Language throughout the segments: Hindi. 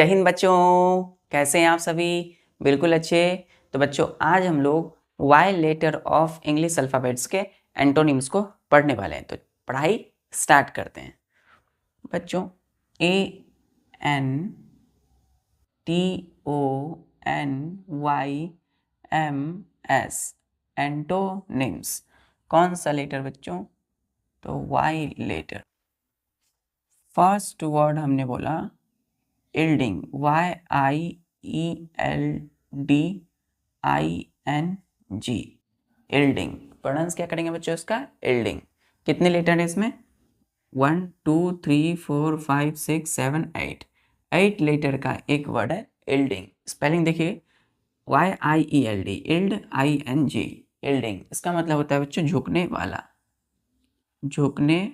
जय हिंद बच्चों, कैसे हैं आप सभी? बिल्कुल अच्छे। तो बच्चों आज हम लोग Y letter of English alphabets के एंटोनिम्स को पढ़ने वाले हैं। तो पढ़ाई स्टार्ट करते हैं बच्चों। ANTONYMS antonyms. कौन सा लेटर बच्चों? तो वाई लेटर। फर्स्ट वर्ड हमने बोला यील्डिंग, YIELDING, यील्डिंग। प्रोनाउंस क्या करेंगे बच्चों इसका? यील्डिंग। कितने लेटर है इसमें? 1 2 3 4 5 6 7 8 8 लेटर का एक वर्ड है यील्डिंग। स्पेलिंग देखिए, YIELD, यील्ड ING, यील्डिंग। इसका मतलब होता है बच्चों झुकने वाला, झुकने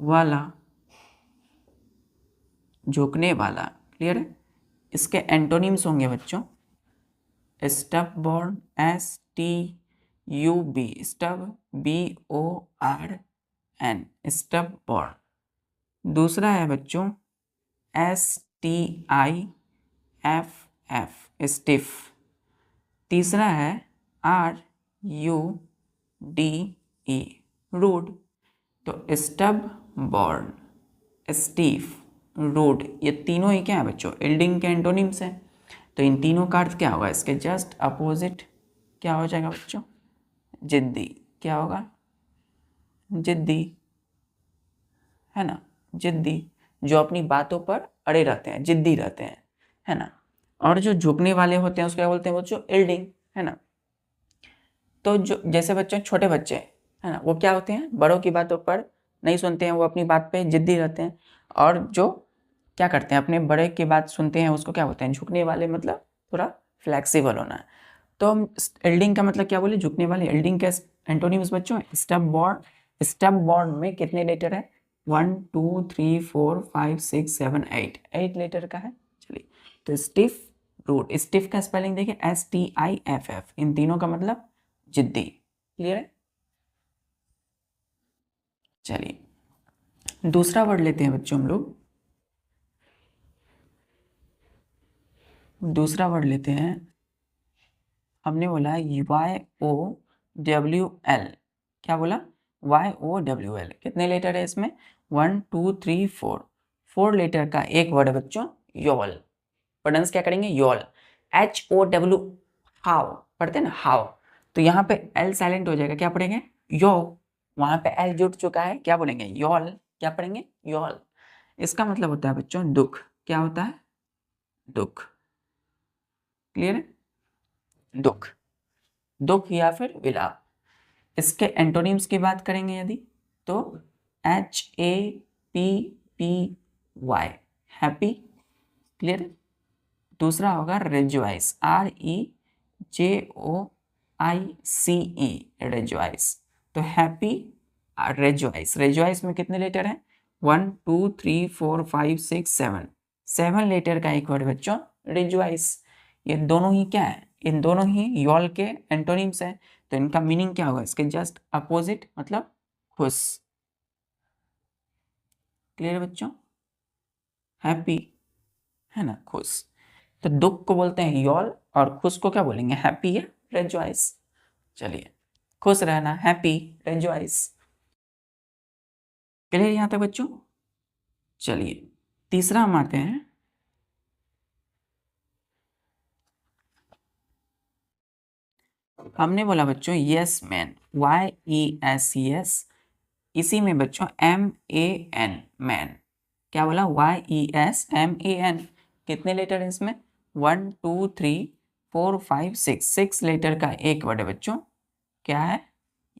वाला, झुकने वाला। क्लियर है? इसके एंटोनिम्स होंगे बच्चों स्टबबॉर्न, STUB, स्टब BORN, स्टबबॉर्न। दूसरा है बच्चों STIFF, स्टिफ। तीसरा है RUDE, रूड। तो स्टबबॉर्न, स्टीफ, रूड, ये तीनों ही क्या है बच्चों? यील्डिंग के एंटोनिम्स हैं। तो इन तीनों का अर्थ क्या होगा? इसके जस्ट अपोजिट क्या हो जाएगा बच्चों? जिद्दी। क्या होगा? जिद्दी, है ना? जिद्दी, जो अपनी बातों पर अड़े रहते हैं, जिद्दी रहते हैं, है ना? और जो झुकने वाले होते हैं उसको क्या बोलते हैं बच्चों? यील्डिंग, है ना? तो जो जैसे बच्चों छोटे बच्चे, है ना, वो क्या होते हैं? बड़ों की बातों पर नहीं सुनते हैं, वो अपनी बात पे जिद्दी रहते हैं। और जो क्या करते हैं, अपने बड़े की बात सुनते हैं, उसको क्या बोलते हैं? झुकने वाले, मतलब थोड़ा फ्लेक्सिबल होना है। तो हम यील्डिंग का मतलब क्या बोले? झुकने वाले। यील्डिंग का एंटोनिम्स बच्चों स्टबबॉर्न। स्टबबॉर्न में कितने लेटर है? 1 2 3 4 5 6 7 8 8 लेटर का है। चलिए, तो स्टिफ, रूड। स्टिफ का स्पेलिंग देखिए STIFF। इन तीनों का मतलब जिद्दी। क्लियर है? चलिए दूसरा वर्ड लेते हैं बच्चों हम लोग। दूसरा वर्ड लेते हैं, हमने बोला YOWL। क्या बोला? YOWL। कितने लेटर है इसमें? 1 2 3 4 4 लेटर का एक वर्ड है बच्चों योल। प्रोनाउंस क्या करेंगे? योल। HOW, हाउ पढ़ते हैं ना, हाउ। तो यहाँ पे L साइलेंट हो जाएगा, क्या पढ़ेंगे? यो। वहां पे L जुट चुका है, क्या बोलेंगे? योल। क्या पढ़ेंगे? योल। इसका मतलब होता है बच्चों दुख। क्या होता है? दुख। क्लियर है? दुख, दुख या फिर विलाप। इसके एंटोनिम्स की बात करेंगे यदि, तो HAPPY, हैप्पी। क्लियर है? दूसरा होगा रेजॉइस, REJOICE, रेजॉइस। तो हैप्पी, रेजॉइस। रेजॉइस में कितने लेटर हैं? 1 2 3 4 5 6 7 7 लेटर का एक वर्ड बच्चों रेजॉइस। ये दोनों ही क्या है? इन दोनों ही योल के एंटोनिम्स हैं। तो इनका मीनिंग क्या होगा? इसके जस्ट अपोजिट, मतलब खुश। क्लियर बच्चों? हैप्पी, है ना, खुश। तो दुख को बोलते हैं योल और खुश को क्या बोलेंगे? हैप्पी या रेजॉइस। चलिए, खुश रहना, हैप्पी, रेजॉइस। क्लियर यहां तक बच्चों? चलिए तीसरा हम आते हैं। हमने बोला बच्चों यस मैन, YES। इसी में बच्चों MAN, मैन। क्या बोला? YESMAN। कितने लेटर है इसमें? 1 2 3 4 5 6 6 लेटर का एक वर्ड है बच्चों। क्या है?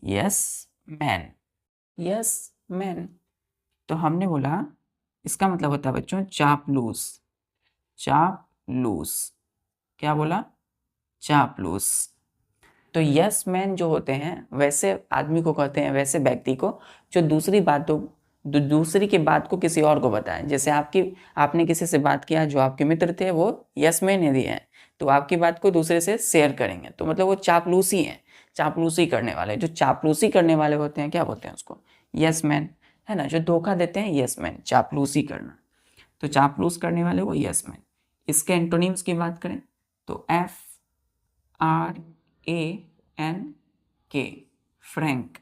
Yes man, yes man. तो हमने बोला इसका मतलब होता है बच्चों चापलूस, चापलूस। क्या बोला? चापलूस। तो यस मैन जो होते हैं वैसे आदमी को कहते हैं, वैसे व्यक्ति को जो दूसरी की बात को किसी और को बताएं। जैसे आपने किसी से बात किया, जो आपके मित्र थे वो यस मैन यदि हैं, तो आपकी बात को दूसरे से शेयर करेंगे, तो मतलब वो चापलूसी हैं, चापलूसी करने वाले। जो चापलूसी करने वाले होते हैं क्या बोलते हैं उसको? यस मैन, है ना। जो धोखा देते हैं, यस मैन, चापलूसी करना। तो चापलूस करने वाले को यस मैन। इसके एंटोनिम्स की बात करें तो FRANK, फ्रैंक।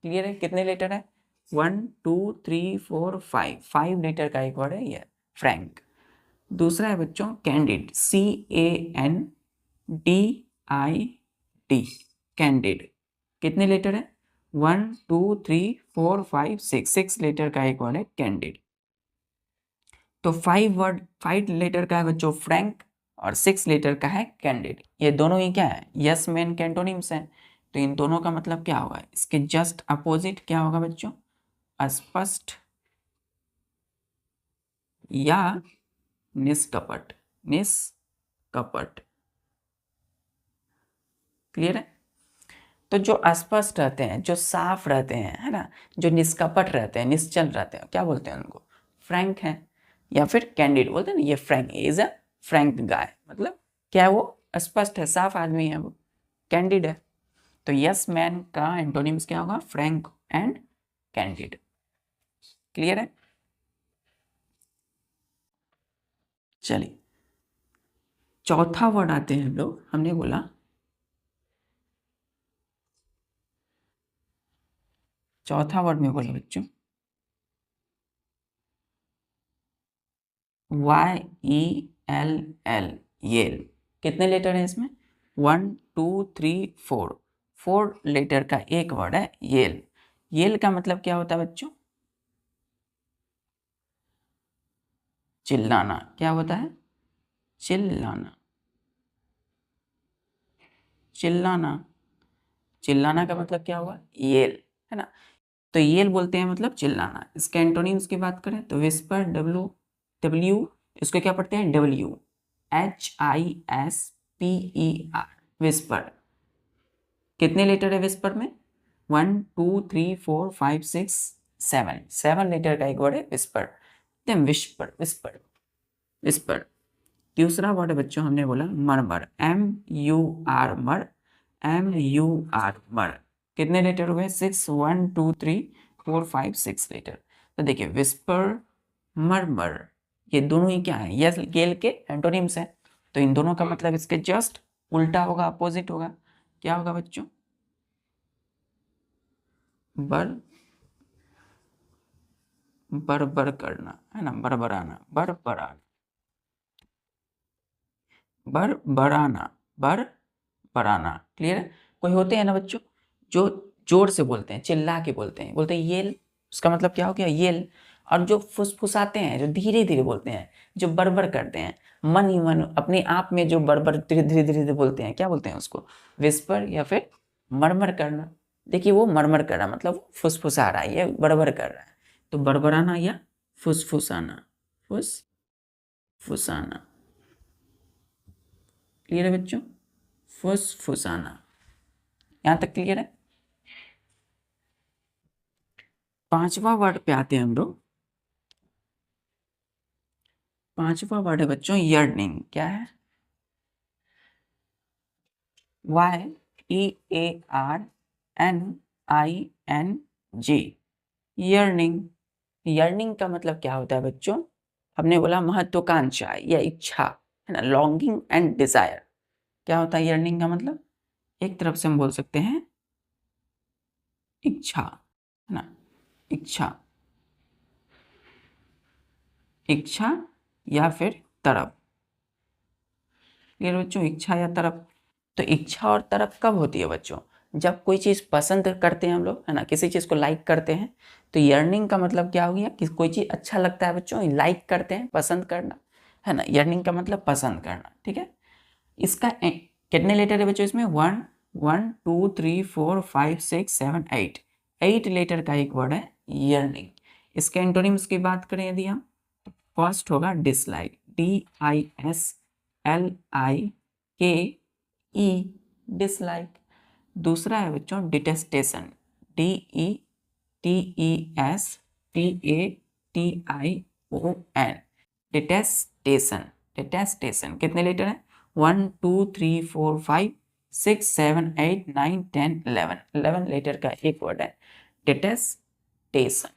क्लियर है? कितने लेटर है? 1 2 3 4 5, 5 लेटर का एक वर्ड है ये फ्रैंक। दूसरा है बच्चों कैंडिड, CANDID, कैंडिड। कितने लेटर है? 1 2 3 4 5 6, 6 लेटर का एक वर्ड है कैंडिड। तो 5 लेटर का है बच्चों फ्रैंक और 6 लेटर का है कैंडिड। ये दोनों ही क्या है? यस मैन के एंटोनिम्स हैं। तो इन दोनों का मतलब क्या होगा? इसके जस्ट अपोजिट क्या होगा बच्चों? अस्पष्ट या निष्कपट। निष्कपट। क्लियर है? तो जो अस्पष्ट रहते हैं, जो साफ रहते हैं, है ना, जो निष्कपट रहते हैं, निश्चल रहते हैं, क्या बोलते हैं उनको? फ्रैंक है। या फिर कैंडिड बोलते हैं ना, ये फ्रैंक इज अ फ्रैंक गाय, मतलब क्या है? वो स्पष्ट है, साफ आदमी है, वो कैंडिड है। तो यस मैन का एंटोनिम्स क्या होगा? Frank and candid. क्लियर है? चलिए चौथा वर्ड आते हैं हम लोग। हमने बोला चौथा वर्ड में बोला बच्चों YELL, येल। कितने लेटर हैं इसमें? 1 2 3 4, 4 लेटर का एक वर्ड है येल। येल का मतलब क्या होता है बच्चों? चिल्लाना। क्या होता है? चिल्लाना। चिल्लाना। चिल्लाना का मतलब क्या हुआ? येल, है ना। तो येल बोलते हैं मतलब चिल्लाना। इसके एंटोनिम्स की बात करें तो विस्पर, डब्ल्यू, इसको क्या पढ़ते हैं? WHISPER, whisper. कितने लेटर है विस्पर में? 1 2 3 4 5 6 7, 7 लेटर का एक वर्ड है विस्पर। Whisper, whisper, whisper. दूसरा वर्ड है बच्चों हमने बोला मरमर, MUR, मर, MUR, मर। कितने लेटर हुए? 6, 1 2 3 4 5 6 लेटर। तो देखिए विस्पर, मरमर, ये दोनों ही क्या है? यस गेल के एंटोनिम्स है। तो इन दोनों का मतलब इसके जस्ट उल्टा होगा, अपोजिट होगा। क्या होगा बच्चों? बर बरबर करना, है ना, बरबराना, बरबराना, बरबराना, बरबराना। क्लियर है? कोई होते हैं ना बच्चों जो जोर से बोलते हैं, चिल्ला के बोलते हैं, बोलते हैं येल, उसका मतलब क्या हो गया? येल। और जो फुसफुसाते हैं, जो धीरे धीरे बोलते हैं, जो बरबर करते हैं, मन ही मन अपने आप में जो बरबर धीरे धीरे धीरे धीरे बोलते हैं, क्या बोलते हैं उसको? विस्पर या फिर मरमर करना। देखिए वो मरमर कर रहा मतलब फुसफुसा रहा है, ये बरबर कर रहा है। तो बरबराना या फुसफुसाना, फुसफुसाना। क्लियर है बच्चों? फुसफुसाना। यहां तक क्लियर है? पांचवा वर्ड पे आते हैं हम लोग। पांचवा वर्ड है बच्चों यर्निंग। क्या है? YEARNING, yearning. यर्निंग का मतलब क्या होता है बच्चों? हमने बोला महत्वाकांक्षा या इच्छा, है ना, लॉन्गिंग एंड डिजायर। क्या होता है यर्निंग का मतलब? एक तरफ से हम बोल सकते हैं इच्छा, है ना, इच्छा, इच्छा या फिर तरफ। क्लियर बच्चों? इच्छा या तरफ। तो इच्छा और तरफ कब होती है बच्चों? जब कोई चीज़ पसंद करते हैं हम लोग, है ना, किसी चीज़ को लाइक करते हैं। तो यर्निंग का मतलब क्या हो गया? कि कोई चीज़ अच्छा लगता है बच्चों, लाइक करते हैं, पसंद करना, है ना। यर्निंग का मतलब पसंद करना। ठीक है? इसका कितने लेटर है बच्चों इसमें? 1 1 2 3 4 5 6 7 8, 8 लेटर का एक वर्ड है यर्निंग। इसके एंटोनिम्स की बात करें यदि हम, फर्स्ट होगा डिसलाइक, DISLIKE, डिसलाइक। दूसरा है बच्चों डिटेस्टेशन, DETESTATION, डिटेस्टेशन, डिटेस्टेशन। कितने लेटर है? 1 2 3 4 5 6 7 8 9 10 11, 11 लेटर का एक वर्ड है डिटेस्टेशन।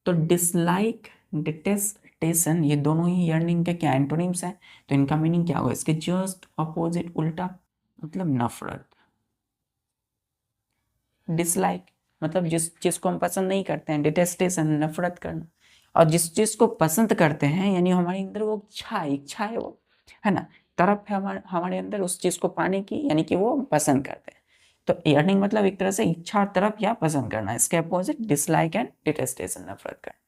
तो डिसलाइक, डिटेस्टेशन, डिटेस्टेशन, ये दोनों ही यर्निंग के क्या एंटोनिम्स हैं। तो इनका मीनिंग क्या होगा, इसके जस्ट अपोजिट, उल्टा, मतलब नफरत। डिसलाइक मतलब जिस चीज को हम पसंद नहीं करते हैं, डिटेस्टेशन नफरत करना, और जिस चीज को पसंद करते हैं यानी हमारे अंदर वो इच्छा है, वो है ना, तरफ है हमारे अंदर उस चीज को पाने की, यानी कि वो पसंद करते हैं। तो यर्निंग मतलब एक तरह से इच्छा और तरफ या पसंद करना, इसके अपोजिट डिसलाइक एंड डिटेस्टेशन, नफरत करना।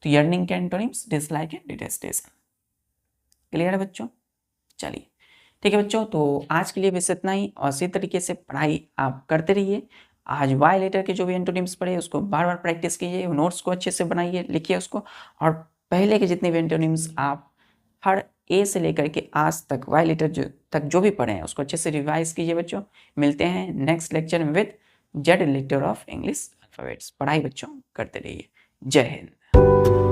तो यर्निंग के एंटोनिम्स डिसलाइक एंड डिटेस्टेशन। क्लियर है बच्चों? चलिए ठीक है बच्चों, तो आज के लिए बस इतना ही, और इसी तरीके से पढ़ाई आप करते रहिए। आज वाई लेटर के जो भी एंटोनिम्स पढ़े उसको बार बार प्रैक्टिस कीजिए, नोट्स को अच्छे से बनाइए, लिखिए उसको, और पहले के जितने भी एंटोनिम्स आप हर ए से लेकर के आज तक वाई लेटर तक जो भी पढ़े हैं उसको अच्छे से रिवाइज कीजिए बच्चों। मिलते हैं नेक्स्ट लेक्चर में with Z letter of English alphabets. पढ़ाई बच्चों करते रहिए। जय हिंद।